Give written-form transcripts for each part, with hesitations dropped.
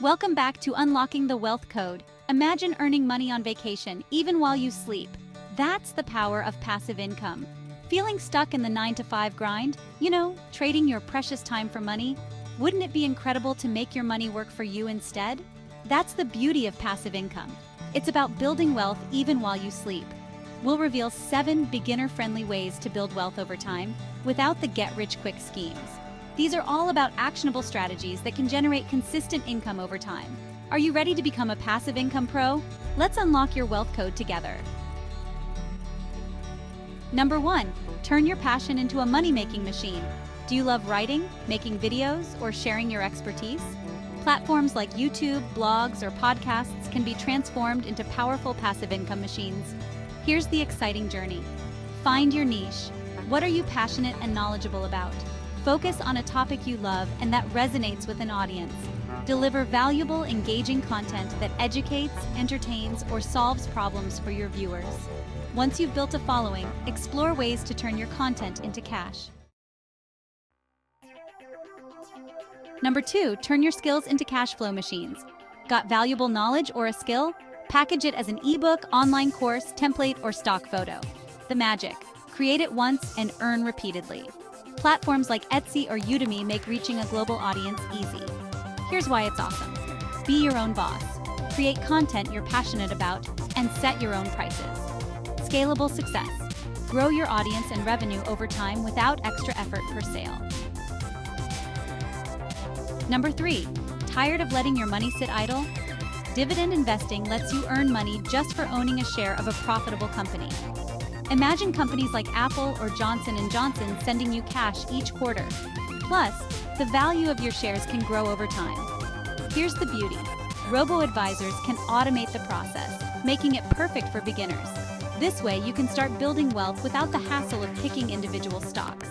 Welcome back to Unlocking the Wealth Code. Imagine earning money on vacation, even while you sleep. That's the power of passive income. Feeling stuck in the 9-to-5 grind? Trading your precious time for money? Wouldn't it be incredible to make your money work for you instead? That's the beauty of passive income. It's about building wealth even while you sleep. We'll reveal 7 beginner-friendly ways to build wealth over time without the get-rich-quick schemes. These are all about actionable strategies that can generate consistent income over time. Are you ready to become a passive income pro? Let's unlock your wealth code together. Number 1, turn your passion into a money-making machine. Do you love writing, making videos, or sharing your expertise? Platforms like YouTube, blogs, or podcasts can be transformed into powerful passive income machines. Here's the exciting journey. Find your niche. What are you passionate and knowledgeable about? Focus on a topic you love and that resonates with an audience. Deliver valuable, engaging content that educates, entertains, or solves problems for your viewers. Once you've built a following, explore ways to turn your content into cash. Number 2, turn your skills into cash flow machines. Got valuable knowledge or a skill? Package it as an ebook, online course, template, or stock photo. The magic: create it once and earn repeatedly. Platforms like Etsy or Udemy make reaching a global audience easy. Here's why it's awesome. Be your own boss. Create content you're passionate about and set your own prices. Scalable success. Grow your audience and revenue over time without extra effort per sale. Number 3, tired of letting your money sit idle? Dividend investing lets you earn money just for owning a share of a profitable company. Imagine companies like Apple or Johnson & Johnson sending you cash each quarter. Plus, the value of your shares can grow over time. Here's the beauty. Robo-advisors can automate the process, making it perfect for beginners. This way, you can start building wealth without the hassle of picking individual stocks.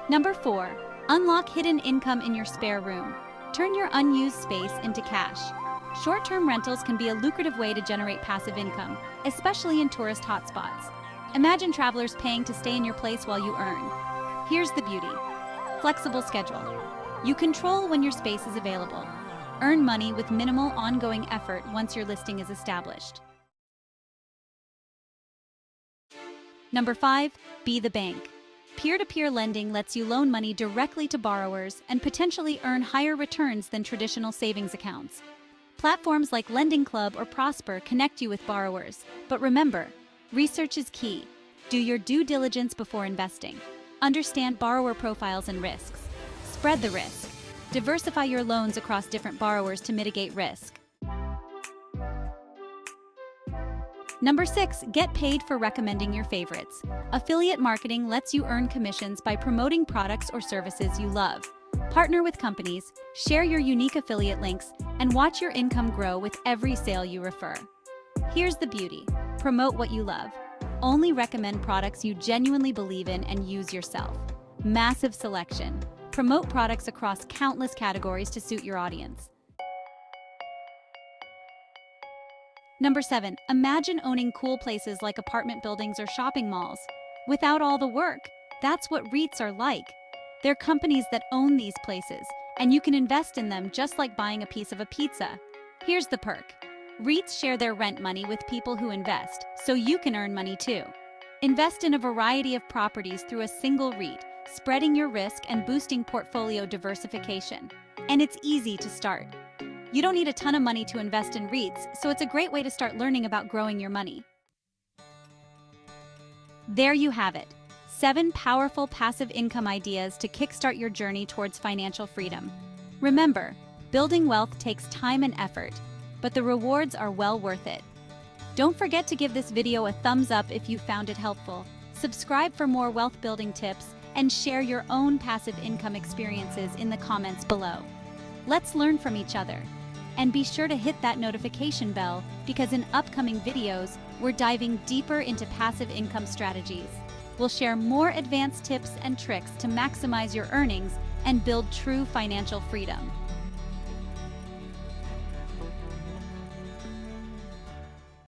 Number 4, unlock hidden income in your spare room. Turn your unused space into cash. Short-term rentals can be a lucrative way to generate passive income, especially in tourist hotspots. Imagine travelers paying to stay in your place while you earn. Here's the beauty. Flexible schedule. You control when your space is available. Earn money with minimal ongoing effort once your listing is established. Number 5, be the bank. Peer-to-peer lending lets you loan money directly to borrowers and potentially earn higher returns than traditional savings accounts. Platforms like Lending Club or Prosper connect you with borrowers. But remember, research is key. Do your due diligence before investing. Understand borrower profiles and risks. Spread the risk. Diversify your loans across different borrowers to mitigate risk. Number 6, get paid for recommending your favorites. Affiliate marketing lets you earn commissions by promoting products or services you love. Partner with companies, share your unique affiliate links, and watch your income grow with every sale you refer. Here's the beauty. Promote what you love. Only recommend products you genuinely believe in and use yourself. Massive selection. Promote products across countless categories to suit your audience. Number 7, imagine owning cool places like apartment buildings or shopping malls. Without all the work, that's what REITs are like. They're companies that own these places, and you can invest in them just like buying a piece of a pizza. Here's the perk. REITs share their rent money with people who invest, so you can earn money too. Invest in a variety of properties through a single REIT, spreading your risk and boosting portfolio diversification. And it's easy to start. You don't need a ton of money to invest in REITs, so it's a great way to start learning about growing your money. There you have it. 7 powerful passive income ideas to kickstart your journey towards financial freedom. Remember, building wealth takes time and effort, but the rewards are well worth it. Don't forget to give this video a thumbs up if you found it helpful. Subscribe for more wealth building tips and share your own passive income experiences in the comments below. Let's learn from each other. And be sure to hit that notification bell because in upcoming videos, we're diving deeper into passive income strategies. We'll share more advanced tips and tricks to maximize your earnings and build true financial freedom.